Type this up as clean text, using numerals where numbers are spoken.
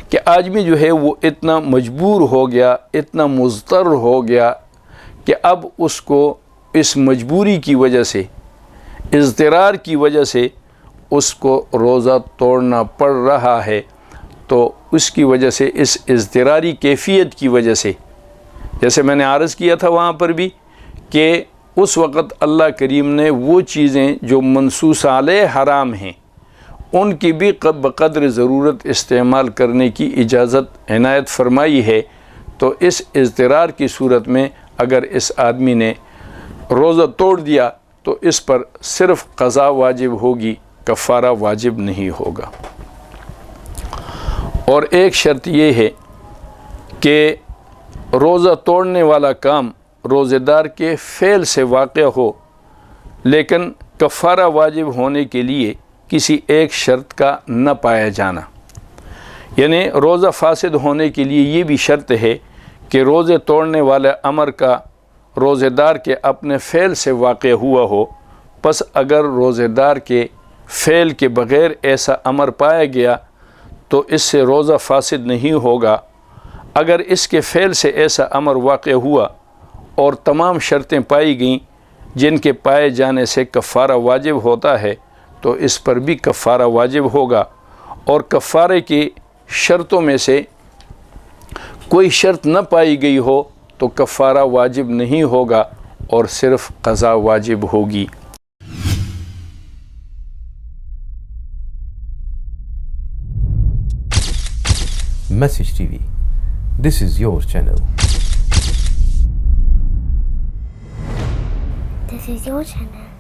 کہ آدمی جو ہے وہ اتنا مجبور ہو گیا، اتنا مضطر ہو گیا کہ اب اس کو اس مجبوری کی وجہ سے، اضطرار کی وجہ سے اس کو روزہ توڑنا پڑ رہا ہے۔ تو اس کی وجہ سے، اس اضطراری کیفیت کی وجہ سے، جیسے میں نے عرض کیا تھا وہاں پر بھی کہ اس وقت اللہ کریم نے وہ چیزیں جو منصوص علیہ حرام ہیں ان کی بھی بقدر ضرورت استعمال کرنے کی اجازت عنایت فرمائی ہے۔ تو اس اضطرار کی صورت میں اگر اس آدمی نے روزہ توڑ دیا تو اس پر صرف قضا واجب ہوگی، کفارہ واجب نہیں ہوگا۔ اور ایک شرط یہ ہے کہ روزہ توڑنے والا کام روزہ دار کے فعل سے واقع ہو، لیکن کفارہ واجب ہونے کے لیے کسی ایک شرط کا نہ پایا جانا۔ یعنی روزہ فاسد ہونے کے لیے یہ بھی شرط ہے کہ روزے توڑنے والے امر کا روزہ دار کے اپنے فعل سے واقع ہوا ہو۔ پس اگر روزہ دار کے فعل کے بغیر ایسا امر پایا گیا تو اس سے روزہ فاسد نہیں ہوگا۔ اگر اس کے فعل سے ایسا امر واقع ہوا اور تمام شرطیں پائی گئیں جن کے پائے جانے سے کفارہ واجب ہوتا ہے تو اس پر بھی کفارہ واجب ہوگا۔ اور کفارے کی شرطوں میں سے کوئی شرط نہ پائی گئی ہو تو کفارہ واجب نہیں ہوگا اور صرف قضا واجب ہوگی۔ Message TV. This is your channel. This is your channel.